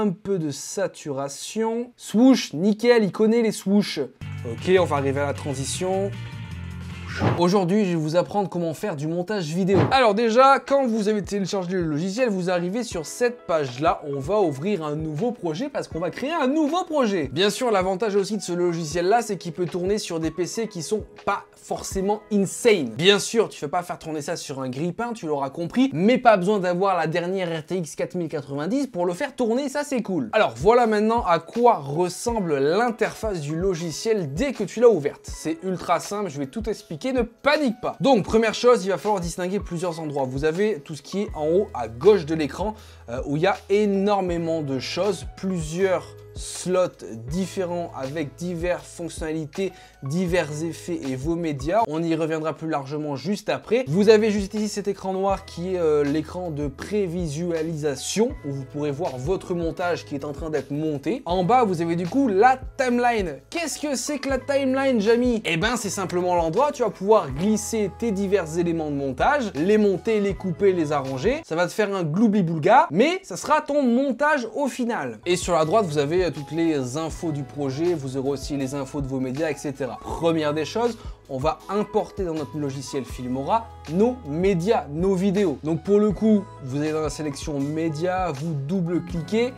un peu de saturation. Swoosh, nickel, il connaît les swoosh. Ok, on va arriver à la transition. Aujourd'hui, je vais vous apprendre comment faire du montage vidéo. Alors déjà, quand vous avez téléchargé le logiciel, vous arrivez sur cette page-là. On va ouvrir un nouveau projet parce qu'on va créer un nouveau projet. Bien sûr, l'avantage aussi de ce logiciel-là, c'est qu'il peut tourner sur des PC qui sont pas forcément insane. Bien sûr, tu ne vas pas faire tourner ça sur un grille-pain, tu l'auras compris, mais pas besoin d'avoir la dernière RTX 4090 pour le faire tourner, ça c'est cool. Alors voilà maintenant à quoi ressemble l'interface du logiciel dès que tu l'as ouverte. C'est ultra simple, je vais tout expliquer. Ne panique pas. Donc première chose, il va falloir distinguer plusieurs endroits. Vous avez tout ce qui est en haut à gauche de l'écran où il y a énormément de choses, plusieurs slots différents avec diverses fonctionnalités, divers effets et vos médias. On y reviendra plus largement juste après. Vous avez juste ici cet écran noir qui est l'écran de prévisualisation où vous pourrez voir votre montage qui est en train d'être monté. En bas, vous avez du coup la timeline. Qu'est-ce que c'est que la timeline, Jamy? Eh ben, c'est simplement l'endroit où tu vas pouvoir glisser tes divers éléments de montage, les monter, les couper, les arranger. Ça va te faire un gloobly-boulga, mais ça sera ton montage au final. Et sur la droite, vous avez toutes les infos du projet, vous aurez aussi les infos de vos médias, etc. Première des choses, on va importer dans notre logiciel Filmora nos médias, nos vidéos. Donc pour le coup, vous allez dans la sélection médias, vous double-cliquez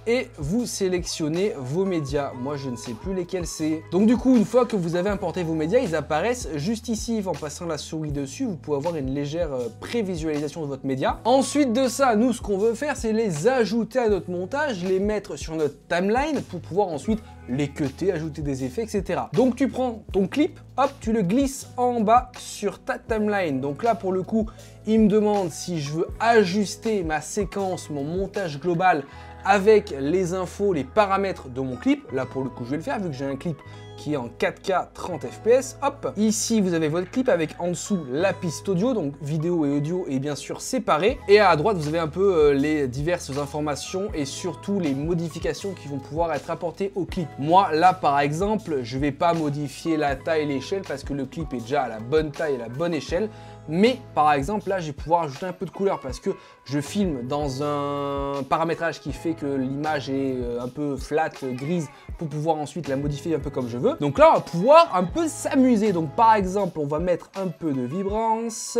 et vous sélectionnez vos médias. Moi, je ne sais plus lesquels c'est. Donc du coup, une fois que vous avez importé vos médias, ils apparaissent juste ici. En passant la souris dessus, vous pouvez avoir une légère prévisualisation de votre média. Ensuite de ça, nous, ce qu'on veut faire, c'est les ajouter à notre montage, les mettre sur notre timeline pour pouvoir ensuite les cutter, ajouter des effets, etc. Donc tu prends ton clip, hop, tu le glisses en bas sur ta timeline. Donc là, pour le coup, il me demande si je veux ajuster ma séquence, mon montage global avec les infos, les paramètres de mon clip. Là, pour le coup, je vais le faire vu que j'ai un clip qui est en 4K 30 fps. Hop, ici, vous avez votre clip avec en dessous la piste audio, donc vidéo et audio est bien sûr séparés. Et à droite, vous avez un peu les diverses informations et surtout les modifications qui vont pouvoir être apportées au clip. Moi, là, par exemple, je vais pas modifier la taille et l'échelle parce que le clip est déjà à la bonne taille et la bonne échelle. Mais par exemple là je vais pouvoir ajouter un peu de couleur parce que je filme dans un paramétrage qui fait que l'image est un peu flat, grise pour pouvoir ensuite la modifier un peu comme je veux. Donc là on va pouvoir un peu s'amuser. Donc par exemple on va mettre un peu de vibrance,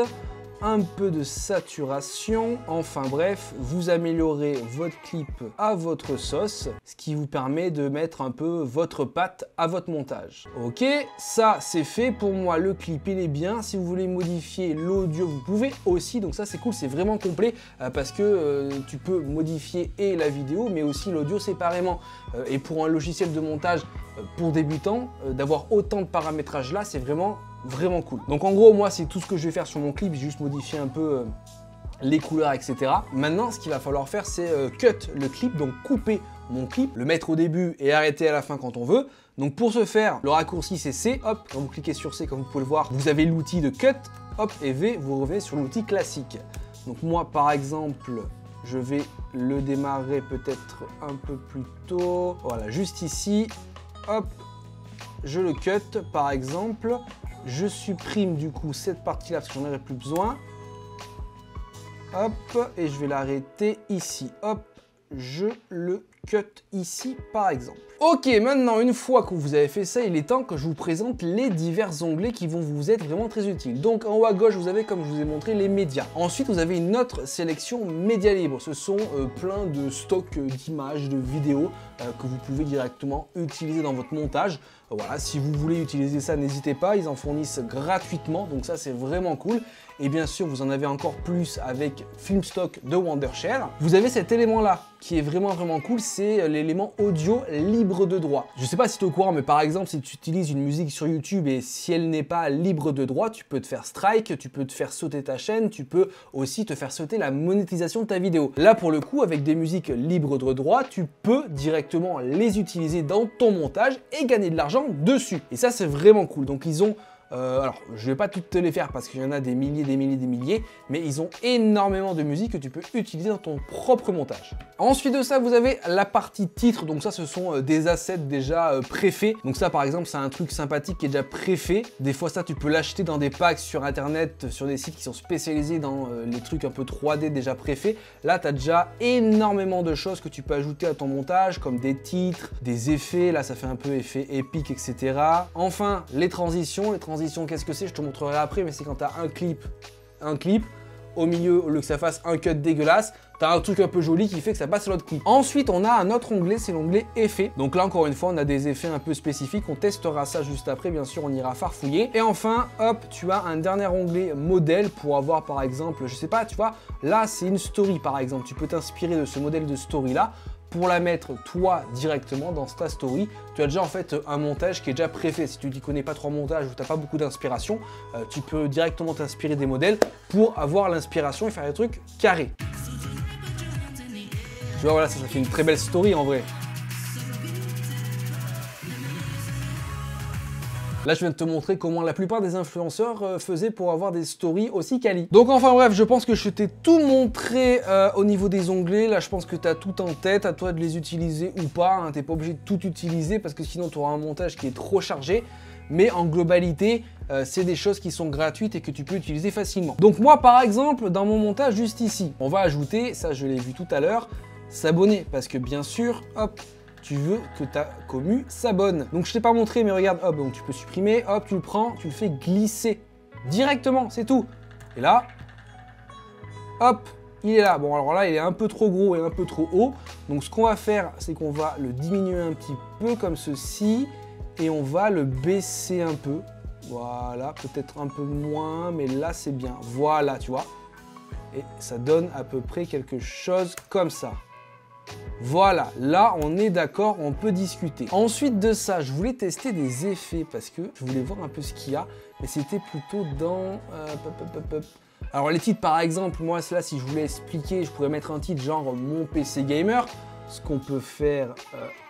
un peu de saturation, enfin bref, vous améliorez votre clip à votre sauce, ce qui vous permet de mettre un peu votre patte à votre montage. Ok, ça c'est fait, pour moi le clip il est bien, si vous voulez modifier l'audio vous pouvez aussi, donc ça c'est cool, c'est vraiment complet parce que tu peux modifier et la vidéo mais aussi l'audio séparément et pour un logiciel de montage pour débutants, d'avoir autant de paramétrage là, c'est vraiment cool. Donc en gros, moi, c'est tout ce que je vais faire sur mon clip, juste modifier un peu les couleurs, etc. Maintenant, ce qu'il va falloir faire, c'est cut le clip, donc couper mon clip, le mettre au début et arrêter à la fin quand on veut. Donc pour ce faire, le raccourci c'est C, hop, quand vous cliquez sur C, comme vous pouvez le voir, vous avez l'outil de cut, hop, et V, vous revenez sur l'outil classique. Donc moi, par exemple, je vais le démarrer peut-être un peu plus tôt, voilà, juste ici, hop, je le cut, par exemple. Je supprime du coup cette partie-là parce que j'en aurai plus besoin. Hop, et je vais l'arrêter ici. Hop, je le cut ici par exemple. Ok, maintenant une fois que vous avez fait ça, il est temps que je vous présente les divers onglets qui vont vous être vraiment très utiles. Donc en haut à gauche, vous avez, comme je vous ai montré, les médias. Ensuite, vous avez une autre sélection médias libres. Ce sont plein de stocks d'images, de vidéos que vous pouvez directement utiliser dans votre montage. Voilà, si vous voulez utiliser ça, n'hésitez pas, ils en fournissent gratuitement, donc ça c'est vraiment cool. Et bien sûr, vous en avez encore plus avec Filmstock de Wondershare. Vous avez cet élément-là qui est vraiment cool, c'est l'élément audio libre de droit. Je sais pas si tu es au courant, mais par exemple, si tu utilises une musique sur YouTube et si elle n'est pas libre de droit, tu peux te faire strike, tu peux te faire sauter ta chaîne, tu peux aussi te faire sauter la monétisation de ta vidéo. Là, pour le coup, avec des musiques libres de droit, tu peux directement les utiliser dans ton montage et gagner de l'argent dessus. Et ça, c'est vraiment cool. Donc, ils ont Alors, je vais pas toutes te les faire parce qu'il y en a des milliers, mais ils ont énormément de musique que tu peux utiliser dans ton propre montage. Ensuite de ça, vous avez la partie titre. Donc ça, ce sont des assets déjà préfaits. Donc ça, par exemple, c'est un truc sympathique qui est déjà préfait. Des fois, ça, tu peux l'acheter dans des packs sur Internet, sur des sites qui sont spécialisés dans les trucs un peu 3D déjà préfaits. Là, tu as déjà énormément de choses que tu peux ajouter à ton montage, comme des titres, des effets. Là, ça fait un peu effet épique, etc. Enfin, les transitions. Les transitions, qu'est-ce que c'est? Je te montrerai après, mais c'est quand tu as un clip, au milieu, au lieu que ça fasse un cut dégueulasse, tu as un truc un peu joli qui fait que ça passe à l'autre clip. Ensuite, on a un autre onglet, c'est l'onglet effets. Donc là, encore une fois, on a des effets un peu spécifiques. On testera ça juste après, bien sûr, on ira farfouiller. Et enfin, hop, tu as un dernier onglet modèle pour avoir, par exemple, je sais pas, tu vois, là, c'est une story, par exemple. Tu peux t'inspirer de ce modèle de story-là pour la mettre toi directement dans ta story. Tu as déjà en fait un montage qui est déjà préfait. Si tu n'y connais pas trop en montage ou tu n'as pas beaucoup d'inspiration, tu peux directement t'inspirer des modèles pour avoir l'inspiration et faire des trucs carrés. Tu vois, voilà, ça fait une très belle story en vrai. Là, je viens de te montrer comment la plupart des influenceurs faisaient pour avoir des stories aussi quali. Donc enfin bref, je pense que je t'ai tout montré au niveau des onglets. Là, je pense que tu as tout en tête. À toi de les utiliser ou pas. Hein. Tu n'es pas obligé de tout utiliser parce que sinon, tu auras un montage qui est trop chargé. Mais en globalité, c'est des choses qui sont gratuites et que tu peux utiliser facilement. Donc moi, par exemple, dans mon montage juste ici, on va ajouter, ça je l'ai vu tout à l'heure, s'abonner. Parce que bien sûr, hop, tu veux que ta commu s'abonne. Donc je t'ai pas montré, mais regarde, hop, donc tu peux supprimer, hop, tu le prends, tu le fais glisser directement, c'est tout. Et là, hop, il est là. Bon, alors là, il est un peu trop gros et un peu trop haut. Donc ce qu'on va faire, c'est qu'on va le diminuer un petit peu comme ceci et on va le baisser un peu. Voilà, peut-être un peu moins, mais là, c'est bien. Voilà, tu vois. Et ça donne à peu près quelque chose comme ça. Voilà, là on est d'accord, on peut discuter. Ensuite de ça, je voulais tester des effets parce que je voulais voir un peu ce qu'il y a, mais c'était plutôt dans... Alors les titres par exemple, moi là si je voulais expliquer, je pourrais mettre un titre genre mon PC gamer. Ce qu'on peut faire,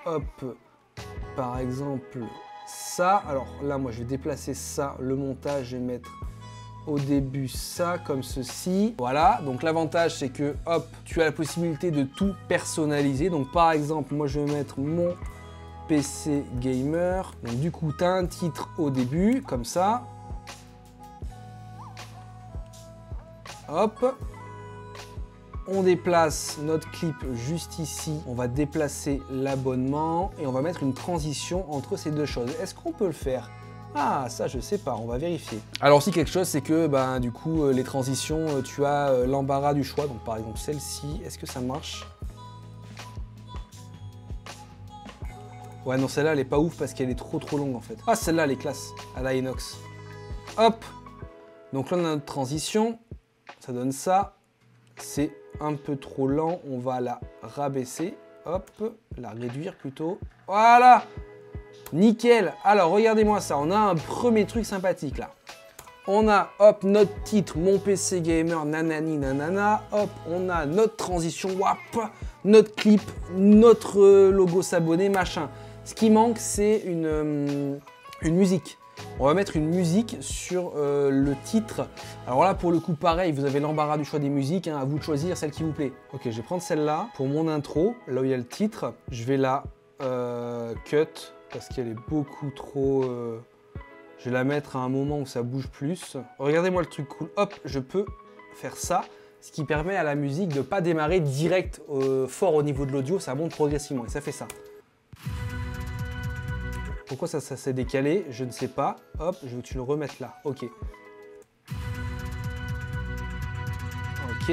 hop, par exemple ça. Alors là moi je vais déplacer ça, le montage, je vais mettre... au début ça comme ceci, voilà. Donc l'avantage c'est que hop, tu as la possibilité de tout personnaliser. Donc par exemple moi je vais mettre mon PC gamer. Donc du coup tu as un titre au début comme ça, hop, on déplace notre clip juste ici, on va déplacer l'abonnement et on va mettre une transition entre ces deux choses. Est-ce qu'on peut le faire? Ah, ça je sais pas, on va vérifier. Alors aussi quelque chose, c'est que ben, du coup les transitions, tu as l'embarras du choix. Donc par exemple celle-ci, est-ce que ça marche? Ouais non, celle-là elle est pas ouf parce qu'elle est trop longue en fait. Ah celle-là elle est classe, à la inox. Hop. Donc là on a notre transition, ça donne ça. C'est un peu trop lent, on va la rabaisser. Hop, la réduire plutôt. Voilà. Nickel. Alors regardez-moi ça, on a un premier truc sympathique là. On a hop notre titre, mon PC gamer, nanani nanana. Hop, on a notre transition, wap, notre clip, notre logo s'abonner, machin. Ce qui manque, c'est une musique. On va mettre une musique sur le titre. Alors là, pour le coup, pareil, vous avez l'embarras du choix des musiques, hein, à vous de choisir celle qui vous plaît. Ok, je vais prendre celle-là pour mon intro, là où il y a le titre. Je vais la cut. Parce qu'elle est beaucoup trop... Je vais la mettre à un moment où ça bouge plus. Regardez-moi le truc cool. Hop, je peux faire ça. Ce qui permet à la musique de ne pas démarrer direct fort au niveau de l'audio. Ça monte progressivement et ça fait ça. Pourquoi ça s'est décalé? Je ne sais pas. Hop, je veux que tu le remettes là. Ok. Ok.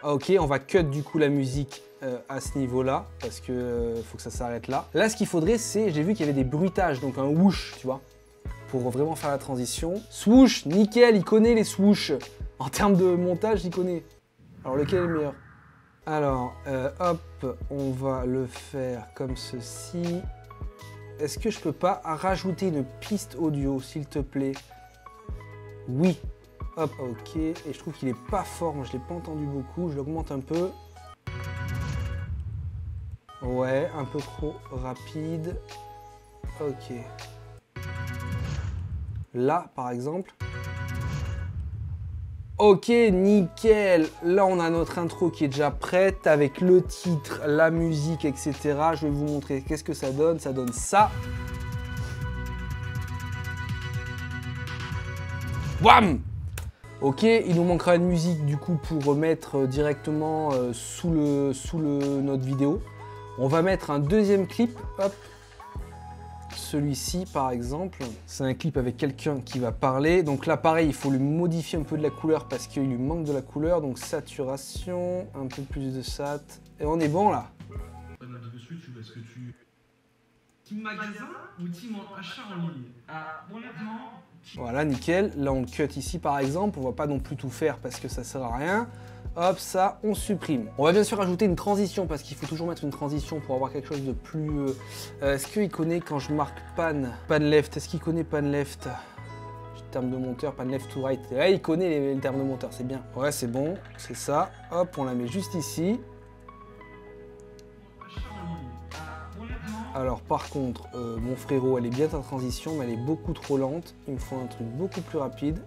Ok, on va cut du coup la musique à ce niveau-là, parce que faut que ça s'arrête là. Là, ce qu'il faudrait, c'est, j'ai vu qu'il y avait des bruitages, donc un whoosh, tu vois, pour vraiment faire la transition. Swoosh, nickel, il connaît les swoosh. En termes de montage, il connaît. Alors, lequel est le meilleur? Alors, hop, on va le faire comme ceci. Est-ce que je peux pas rajouter une piste audio, s'il te plaît? Oui. Hop, ok. Et je trouve qu'il est pas fort, moi je l'ai pas entendu beaucoup. Je l'augmente un peu. Ouais, un peu trop rapide. Ok. là par exemple. Ok, nickel. Là, on a notre intro qui est déjà prête avec le titre, la musique, etc. Je vais vous montrer qu'est-ce que ça donne. Ça donne ça. Wham! Ok, il nous manquera une musique du coup pour mettre directement sous notre vidéo. On va mettre un deuxième clip. Hop. Celui-ci par exemple, c'est un clip avec quelqu'un qui va parler. Donc là pareil, il faut lui modifier un peu de la couleur parce qu'il lui manque de la couleur. Donc saturation, un peu plus de sat. Et on est bon là. Est-ce que tu... Team magasin ou team achat en ligne? Honnêtement... Voilà, nickel. Là on le cut ici par exemple. On va pas non plus tout faire parce que ça sert à rien. Hop, ça, on supprime. On va bien sûr ajouter une transition parce qu'il faut toujours mettre une transition pour avoir quelque chose de plus... Est-ce qu'il connaît quand je marque pan left? Est-ce qu'il connaît pan left? Terme de monteur, pan left to right. Là, il connaît les termes de monteur, c'est bien. Ouais, c'est bon, c'est ça. Hop, on la met juste ici. Alors par contre, mon frérot, elle est bien ta transition, mais elle est beaucoup trop lente. Il me faut un truc beaucoup plus rapide.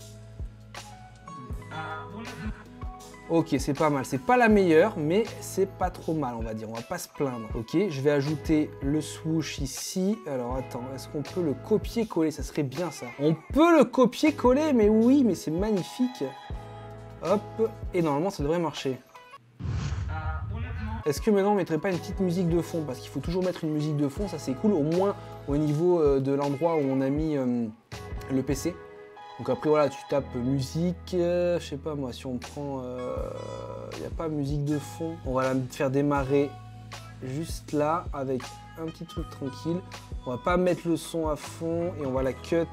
Ok, c'est pas mal. C'est pas la meilleure, mais c'est pas trop mal, on va dire. On va pas se plaindre. Ok, je vais ajouter le swoosh ici. Alors attends, est-ce qu'on peut le copier-coller? Ça serait bien ça. On peut le copier-coller, mais oui, mais c'est magnifique. Hop, et normalement ça devrait marcher. Est-ce que maintenant on mettrait pas une petite musique de fond? Parce qu'il faut toujours mettre une musique de fond, ça c'est cool, au moins au niveau de l'endroit où on a mis le PC. Donc après voilà, tu tapes musique, je sais pas moi, si on prend, il n'y a pas musique de fond, on va la faire démarrer juste là avec un petit truc tranquille. On va pas mettre le son à fond et on va la cut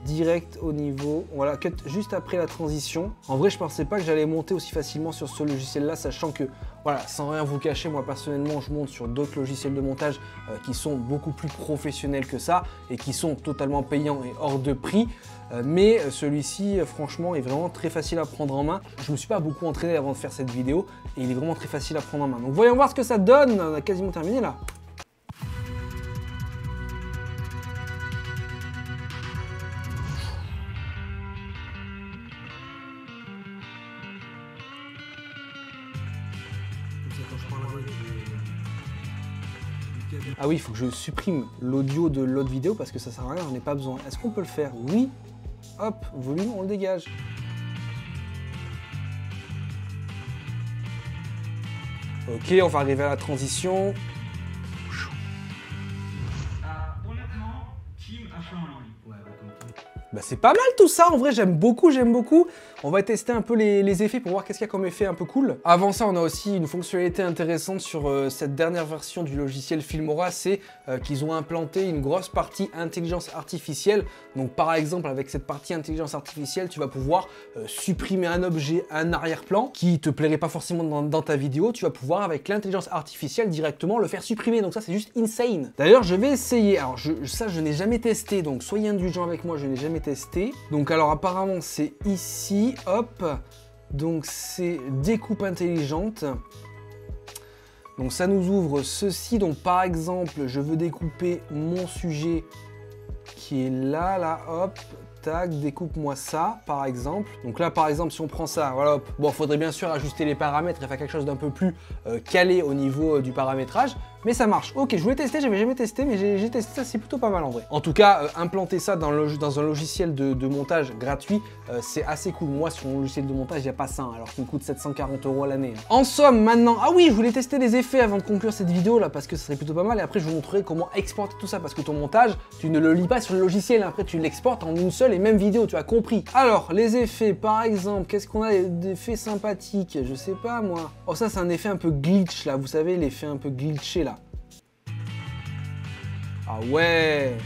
direct au niveau, on va la cut juste après la transition. En vrai, je pensais pas que j'allais monter aussi facilement sur ce logiciel-là, sachant que, voilà, sans rien vous cacher, moi personnellement, je monte sur d'autres logiciels de montage qui sont beaucoup plus professionnels que ça et qui sont totalement payants et hors de prix. Mais celui-ci, franchement, est vraiment très facile à prendre en main. Je me suis pas beaucoup entraîné avant de faire cette vidéo et il est vraiment très facile à prendre en main. Donc voyons voir ce que ça donne. On a quasiment terminé là. Ah oui, il faut que je supprime l'audio de l'autre vidéo parce que ça sert à rien, j'en ai pas besoin. Est-ce qu'on peut le faire? Oui. Hop, volume, on le dégage. Ok, on va arriver à la transition. Honnêtement, team achat en ligne. Ouais, bah, c'est pas mal tout ça, en vrai j'aime beaucoup, j'aime beaucoup. On va tester un peu les effets pour voir qu'est-ce qu'il y a comme effet un peu cool. Avant ça, on a aussi une fonctionnalité intéressante sur cette dernière version du logiciel Filmora, c'est qu'ils ont implanté une grosse partie intelligence artificielle. Donc par exemple, avec cette partie intelligence artificielle, tu vas pouvoir supprimer un objet, un arrière-plan qui te plairait pas forcément dans ta vidéo. Tu vas pouvoir, avec l'intelligence artificielle, directement le faire supprimer. Donc ça, c'est juste insane. D'ailleurs, je vais essayer. Alors ça, je n'ai jamais testé, donc soyez indulgents avec moi, je n'ai jamais testé. Donc alors apparemment, c'est ici. Hop, donc c'est découpe intelligente. Donc ça nous ouvre ceci. Donc par exemple, je veux découper mon sujet qui est là, hop, tac, découpe-moi ça, par exemple. Donc là, par exemple, si on prend ça, voilà, hop, bon, faudrait bien sûr ajuster les paramètres et faire quelque chose d'un peu plus calé au niveau du paramétrage, mais ça marche. Ok, je voulais tester, j'avais jamais testé, mais j'ai testé ça, c'est plutôt pas mal en vrai. En tout cas, implanter ça dans un logiciel de montage gratuit, c'est assez cool. Moi, sur mon logiciel de montage, il n'y a pas ça, alors qu'il me coûte 740 € à l'année. En somme, maintenant, ah oui, je voulais tester les effets avant de conclure cette vidéo là, parce que ça serait plutôt pas mal, et après je vous montrerai comment exporter tout ça, parce que ton montage, tu ne le lis pas sur le logiciel, après tu l'exportes en une seule et même vidéo, tu as compris. Alors, les effets, par exemple, qu'est-ce qu'on a d'effets sympathiques? Je sais pas, moi. Oh, ça, c'est un effet un peu glitch, là, vous savez, l'effet un peu glitché, là. Ah ouais.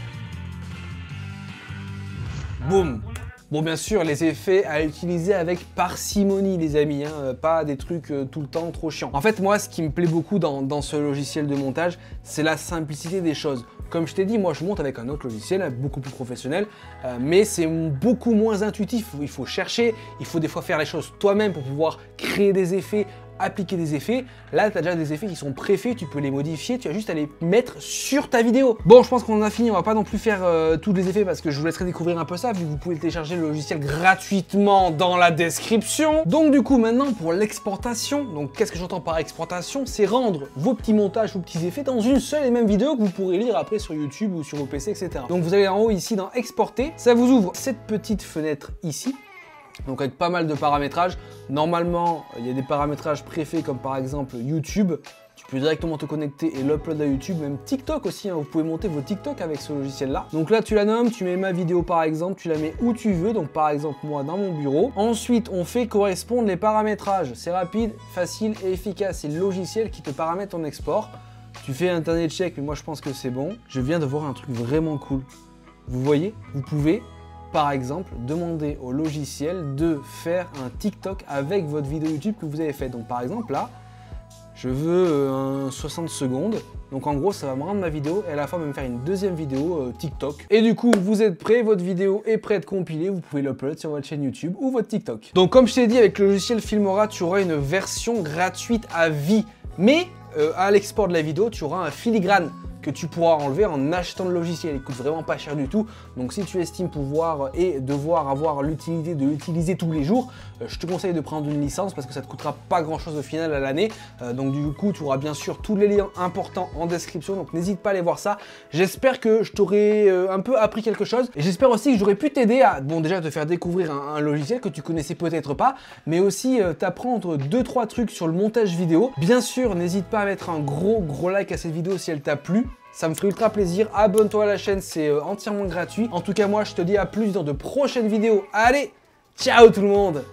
Boum. Bon, bien sûr, les effets à utiliser avec parcimonie, les amis, hein, pas des trucs tout le temps trop chiants. En fait, moi, ce qui me plaît beaucoup dans ce logiciel de montage, c'est la simplicité des choses. Comme je t'ai dit, moi, je monte avec un autre logiciel, beaucoup plus professionnel, mais c'est beaucoup moins intuitif. Il faut chercher, il faut des fois faire les choses toi-même pour pouvoir créer des effets appliquer des effets. Là, tu as déjà des effets qui sont préfaits, tu peux les modifier, tu as juste à les mettre sur ta vidéo. Bon, je pense qu'on en a fini, on va pas non plus faire tous les effets parce que je vous laisserai découvrir un peu ça, vu que vous pouvez télécharger le logiciel gratuitement dans la description. Donc du coup, maintenant pour l'exportation, donc qu'est-ce que j'entends par exportation? C'est rendre vos petits montages, vos petits effets dans une seule et même vidéo que vous pourrez lire après sur YouTube ou sur vos PC, etc. Donc vous allez en haut ici dans exporter, ça vous ouvre cette petite fenêtre ici. Donc avec pas mal de paramétrages. Normalement, il y a des paramétrages préfaits comme par exemple YouTube. Tu peux directement te connecter et l'upload à YouTube, même TikTok aussi, hein. Vous pouvez monter vos TikTok avec ce logiciel-là. Donc là, tu la nommes, tu mets ma vidéo par exemple, tu la mets où tu veux, donc par exemple moi dans mon bureau. Ensuite, on fait correspondre les paramétrages. C'est rapide, facile et efficace. C'est le logiciel qui te paramètre ton export. Tu fais un dernier check, mais moi je pense que c'est bon. Je viens de voir un truc vraiment cool. Vous voyez, vous pouvez par exemple demander au logiciel de faire un TikTok avec votre vidéo YouTube que vous avez fait. Donc par exemple là, je veux un 60 secondes. Donc en gros, ça va me rendre ma vidéo et à la fin, me faire une deuxième vidéo TikTok. Et du coup, vous êtes prêts, votre vidéo est prête compilée, vous pouvez l'upload sur votre chaîne YouTube ou votre TikTok. Donc comme je t'ai dit, avec le logiciel Filmora, tu auras une version gratuite à vie. Mais à l'export de la vidéo, tu auras un filigrane que tu pourras enlever en achetant le logiciel. Il coûte vraiment pas cher du tout. Donc si tu estimes pouvoir et devoir avoir l'utilité de l'utiliser tous les jours, je te conseille de prendre une licence parce que ça te coûtera pas grand chose au final à l'année. Donc du coup, tu auras bien sûr tous les liens importants en description. Donc n'hésite pas à aller voir ça. J'espère que je t'aurai un peu appris quelque chose. Et j'espère aussi que j'aurais pu t'aider à, bon déjà te faire découvrir un logiciel que tu connaissais peut-être pas, mais aussi t'apprendre 2-3 trucs sur le montage vidéo. Bien sûr, n'hésite pas à mettre un gros like à cette vidéo si elle t'a plu. Ça me ferait ultra plaisir. Abonne-toi à la chaîne, c'est entièrement gratuit. En tout cas, moi, je te dis à plus dans de prochaines vidéos. Allez, ciao tout le monde!